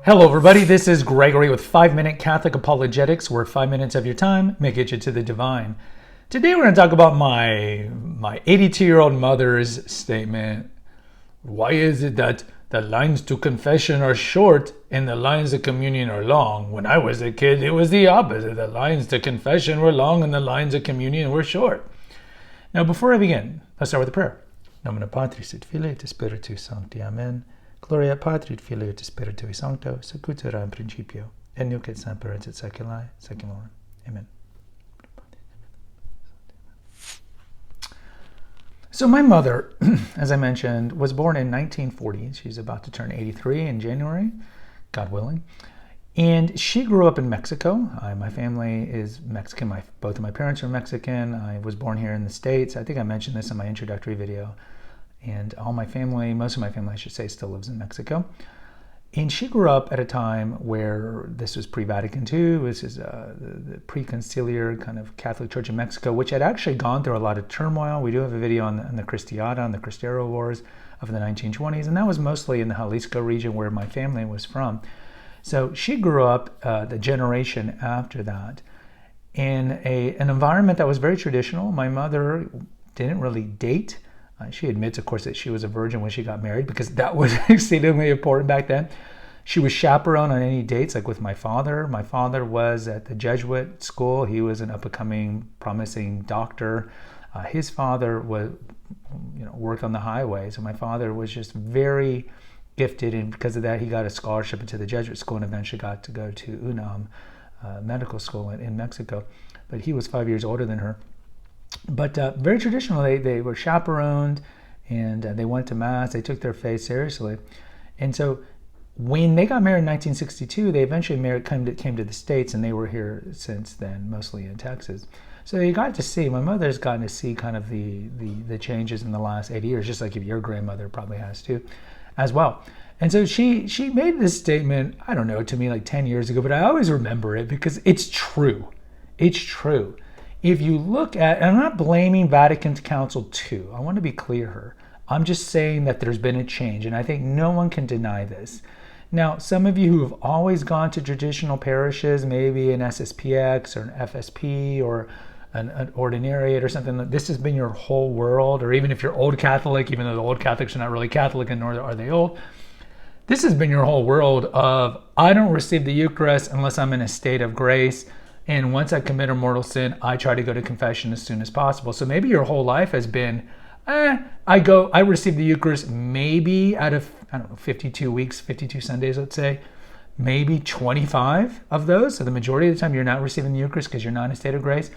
Hello everybody, this is Gregory with 5-Minute Catholic Apologetics, where 5 minutes of your time may get you to the divine. Today we're going to talk about my 82-year-old mother's statement. Why is it that the lines to confession are short and the lines to communion are long? When I was a kid, it was the opposite. The lines to confession were long and the lines of communion were short. Now before I begin, let's start with a prayer. Nomine Patris et Filii et Spiritus Sancti. Amen. Gloria Patri et Filii et Spiritui Sancto, sic ut era in principio, et nunc et semper et saeculae saeculorum. Amen. So my mother, as I mentioned, was born in 1940. She's about to turn 83 in January, God willing. And she grew up in Mexico. My family is Mexican. Both of my parents are Mexican. I was born here in the States. I think I mentioned this in my introductory video. And all my family, most of my family, I should say, still lives in Mexico. And she grew up at a time where this was pre-Vatican II. This is the pre-conciliar kind of Catholic Church in Mexico, which had actually gone through a lot of turmoil. We do have a video on the Cristiada, on the Cristero Wars of the 1920s. And that was mostly in the Jalisco region where my family was from. So she grew up the generation after that in an environment that was very traditional. My mother didn't really date. She admits, of course, that she was a virgin when she got married because that was exceedingly important back then. She was chaperoned on any dates, like with my father. My father was at the Jesuit school. He was an up-and-coming, promising doctor. His father was, worked on the highway. So my father was just very gifted, and because of that, he got a scholarship into the Jesuit school and eventually got to go to UNAM medical school in Mexico. But he was 5 years older than her. But very traditional, they were chaperoned, and they went to Mass. They took their faith seriously. And so when they got married in 1962, they eventually came to the States, and they were here since then, mostly in Texas. So you got to see, my mother's gotten to see kind of the changes in the last 80 years, just like if your grandmother probably has too, as well. And so she made this statement, I don't know, to me like 10 years ago, but I always remember it because it's true. It's true. If you look at, and I'm not blaming Vatican Council II, I want to be clear here. I'm just saying that there's been a change, and I think no one can deny this. Now, some of you who have always gone to traditional parishes, maybe an SSPX or an FSP or an ordinariate or something, this has been your whole world, or even if you're old Catholic, even though the old Catholics are not really Catholic and nor are they old, this has been your whole world of, I don't receive the Eucharist unless I'm in a state of grace. And once I commit a mortal sin, I try to go to confession as soon as possible. So maybe your whole life has been, I receive the Eucharist maybe out of, 52 weeks, 52 Sundays, let's say, maybe 25 of those. So the majority of the time you're not receiving the Eucharist because you're not in a state of grace.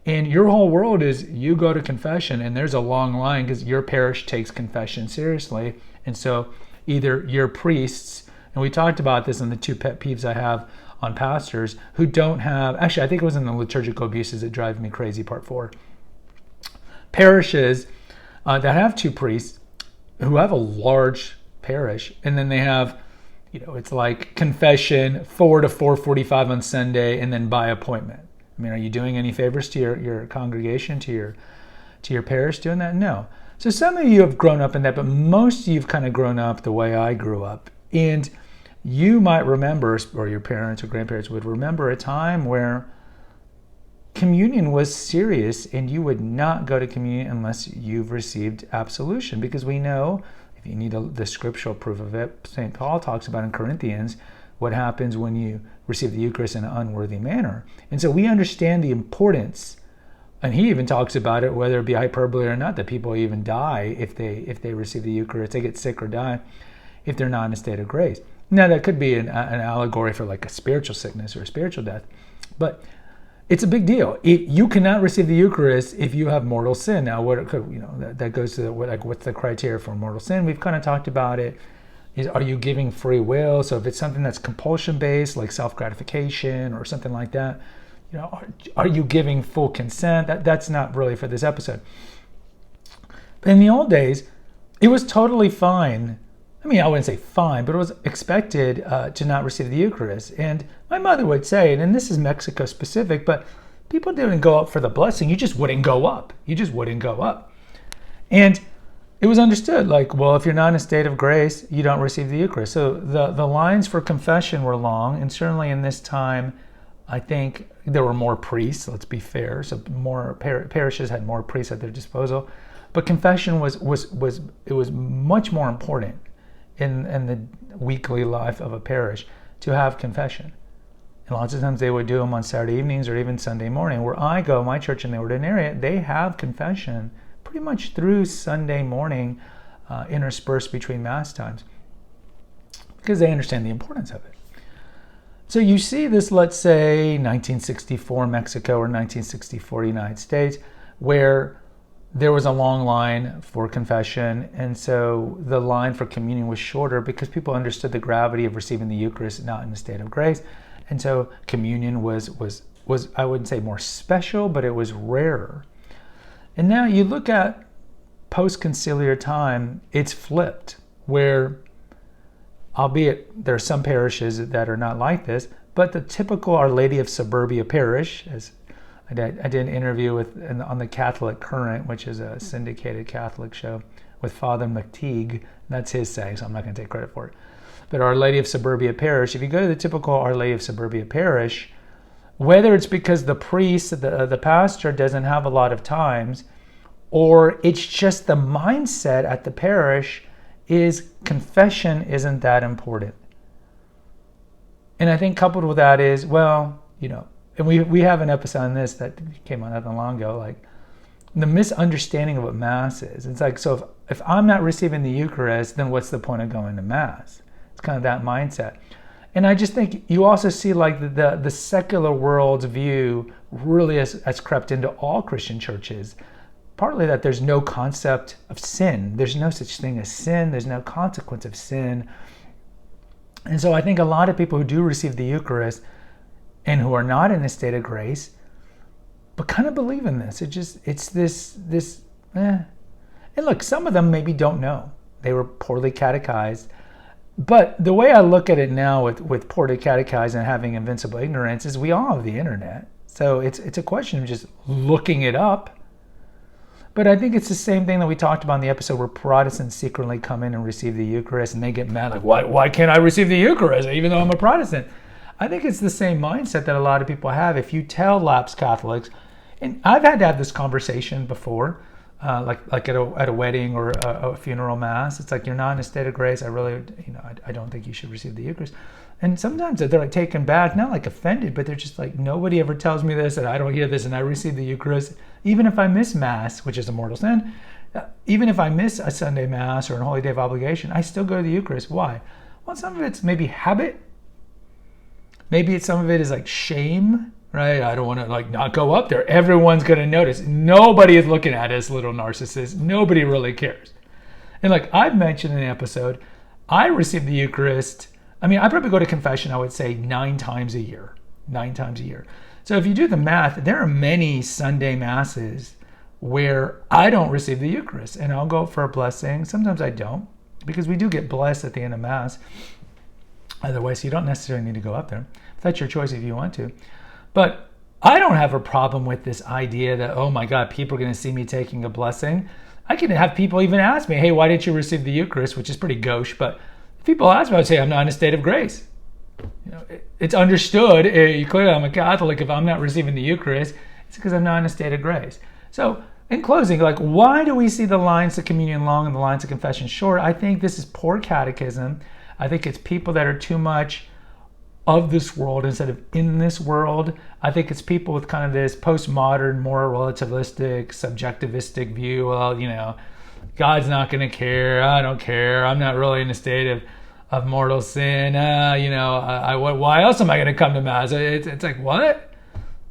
And your whole world is you go to confession, and there's a long line because your parish takes confession seriously. And so either your priests, and we talked about this in the 2 pet peeves I have on pastors who don't have, actually I think it was in the liturgical abuses that drive me crazy, part 4. Parishes that have 2 priests who have a large parish, and then they have, it's like confession 4 to 4:45 on Sunday and then by appointment. I mean, are you doing any favors to your congregation, to your parish doing that? No. So some of you have grown up in that, but most of you have kind of grown up the way I grew up. And you might remember, or your parents or grandparents would remember, a time where communion was serious and you would not go to communion unless you've received absolution. Because we know, if you need the scriptural proof of it, St. Paul talks about in Corinthians what happens when you receive the Eucharist in an unworthy manner. And so we understand the importance, and he even talks about it, whether it be hyperbole or not, that people even die if they receive the Eucharist. They get sick or die if they're not in a state of grace. Now, that could be an allegory for like a spiritual sickness or a spiritual death, but it's a big deal. You cannot receive the Eucharist if you have mortal sin. Now, that goes to what's the criteria for mortal sin? We've kind of talked about it. Are you giving free will? So if it's something that's compulsion-based, like self-gratification or something like that, are you giving full consent? That's not really for this episode. But in the old days, it was totally fine. I mean, I wouldn't say fine, but it was expected to not receive the Eucharist. And my mother would say, and this is Mexico specific, but people didn't go up for the blessing. You just wouldn't go up. And it was understood, like, well, if you're not in a state of grace, you don't receive the Eucharist. So the lines for confession were long, and certainly in this time, I think there were more priests, let's be fair, so more parishes had more priests at their disposal. But confession was much more important in the weekly life of a parish to have confession. And lots of times they would do them on Saturday evenings or even Sunday morning. Where I go, my church in the Ordinariate, they have confession pretty much through Sunday morning, interspersed between Mass times, because they understand the importance of it. So you see this, let's say, 1964 Mexico or 1964 United States, where there was a long line for confession, and so the line for communion was shorter because people understood the gravity of receiving the Eucharist not in a state of grace. And so communion was I wouldn't say more special, but it was rarer. And now you look at post-conciliar time, it's flipped, where, albeit there are some parishes that are not like this, but the typical Our Lady of Suburbia parish, as I did an interview on the Catholic Current, which is a syndicated Catholic show, with Father McTeague. That's his saying, so I'm not going to take credit for it. But Our Lady of Suburbia parish, if you go to the typical Our Lady of Suburbia parish, whether it's because the priest, the pastor doesn't have a lot of times, or it's just the mindset at the parish is confession isn't that important. And I think coupled with that is, well, and we have an episode on this that came out not that long ago, like the misunderstanding of what Mass is. It's like, so if I'm not receiving the Eucharist, then what's the point of going to Mass? It's kind of that mindset. And I just think you also see like the secular world's view really has crept into all Christian churches. Partly that there's no concept of sin. There's no such thing as sin. There's no consequence of sin. And so I think a lot of people who do receive the Eucharist and who are not in a state of grace, but kind of believe in this. It's this. And look, some of them maybe don't know. They were poorly catechized. But the way I look at it now with poorly catechized and having invincible ignorance is we all have the internet. So it's a question of just looking it up. But I think it's the same thing that we talked about in the episode where Protestants secretly come in and receive the Eucharist and they get mad, like, why can't I receive the Eucharist even though I'm a Protestant? I think it's the same mindset that a lot of people have. If you tell lapsed Catholics, and I've had to have this conversation before, like at a wedding or a funeral mass, it's like, you're not in a state of grace. I really, I don't think you should receive the Eucharist. And sometimes they're like taken back, not like offended, but they're just like, nobody ever tells me this, and I don't hear this, and I receive the Eucharist. Even if I miss Mass, which is a mortal sin, even if I miss a Sunday Mass or a Holy Day of Obligation, I still go to the Eucharist. Why? Well, some of it's maybe habit. Maybe some of it is like shame, right? I don't want to like not go up there. Everyone's going to notice. Nobody is looking at us, little narcissists. Nobody really cares. And like I've mentioned in the episode, I receive the Eucharist. I mean, I probably go to confession, I would say 9 times a year. 9 times a year. So if you do the math, there are many Sunday Masses where I don't receive the Eucharist, and I'll go for a blessing. Sometimes I don't, because we do get blessed at the end of Mass. Otherwise, you don't necessarily need to go up there. That's your choice if you want to. But I don't have a problem with this idea that, oh my God, people are going to see me taking a blessing. I can have people even ask me, hey, why didn't you receive the Eucharist? Which is pretty gauche, but if people ask me, I would say I'm not in a state of grace. It's understood. Clearly, I'm a Catholic. If I'm not receiving the Eucharist, it's because I'm not in a state of grace. So, in closing, like, why do we see the lines to communion long and the lines to confession short? I think this is poor catechism. I think it's people that are too much of this world instead of in this world. I think it's people with kind of this postmodern, more relativistic, subjectivistic view. Well, God's not going to care. I don't care. I'm not really in a state of mortal sin. Why else am I going to come to Mass? It's like, what?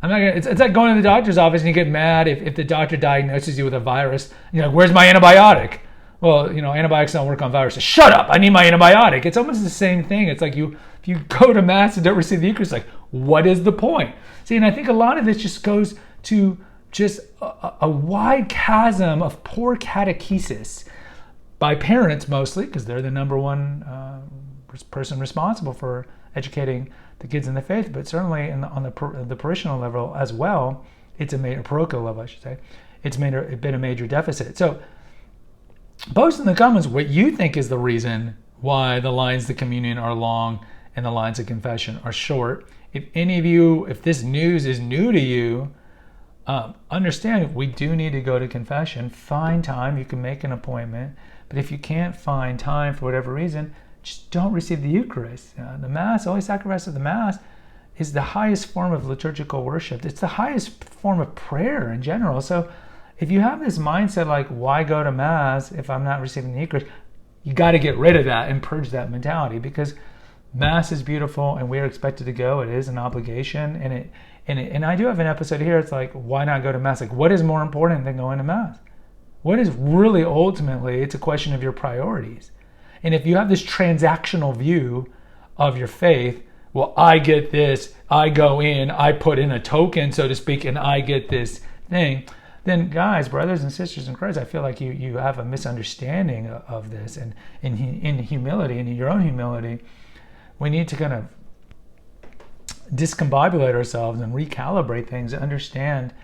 I'm not gonna. It's like going to the doctor's office and you get mad if the doctor diagnoses you with a virus. And you're like, where's my antibiotic? Well, antibiotics don't work on viruses. Shut up! I need my antibiotic. It's almost the same thing. It's like if you go to Mass and don't receive the Eucharist, like, what is the point? See, and I think a lot of this just goes to just a wide chasm of poor catechesis by parents mostly, because they're the number one person responsible for educating the kids in the faith, but certainly on the parishional level as well, it's a parochial level, I should say. It's been a major deficit. So Post in the comments what you think is the reason why the lines to communion are long and the lines of confession are short. If any of you, if this news is new to you, understand we do need to go to confession. Find time. You can make an appointment. But if you can't find time for whatever reason, just don't receive the Eucharist. The Mass, the Holy Sacrifice of the Mass, is the highest form of liturgical worship. It's the highest form of prayer in general. So if you have this mindset like, why go to Mass if I'm not receiving the Eucharist, you got to get rid of that and purge that mentality, because Mass is beautiful and we are expected to go. It is an obligation, and I do have an episode here. It's like, why not go to Mass? Like, what is more important than going to Mass? What is really ultimately, it's a question of your priorities. And if you have this transactional view of your faith, well, I get this, I go in, I put in a token, so to speak, and I get this thing, then guys, brothers and sisters in Christ, I feel like you have a misunderstanding of this. And in humility, in your own humility, we need to kind of discombobulate ourselves and recalibrate things and understand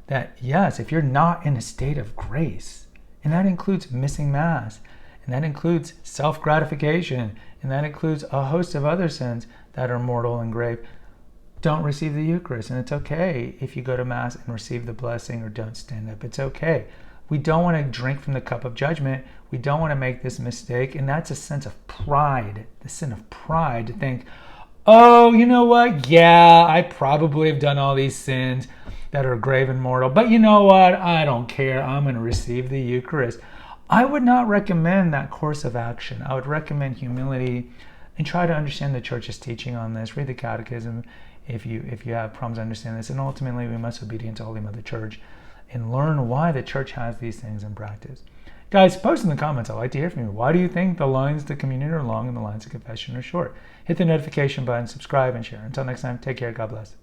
that, yes, if you're not in a state of grace, and that includes missing Mass, and that includes self-gratification, and that includes a host of other sins that are mortal and grave, don't receive the Eucharist. And it's okay if you go to Mass and receive the blessing or don't stand up. It's okay. We don't want to drink from the cup of judgment. We don't want to make this mistake. And that's a sense of pride, the sin of pride, to think, oh, you know what? Yeah, I probably have done all these sins that are grave and mortal, but you know what? I don't care. I'm going to receive the Eucharist. I would not recommend that course of action. I would recommend humility and try to understand the Church's teaching on this. Read the Catechism if you have problems understanding this. And ultimately, we must be obedient to Holy Mother Church and learn why the Church has these things in practice. Guys, post in the comments. I'd like to hear from you. Why do you think the lines to communion are long and the lines to confession are short? Hit the notification button, subscribe, and share. Until next time, take care. God bless.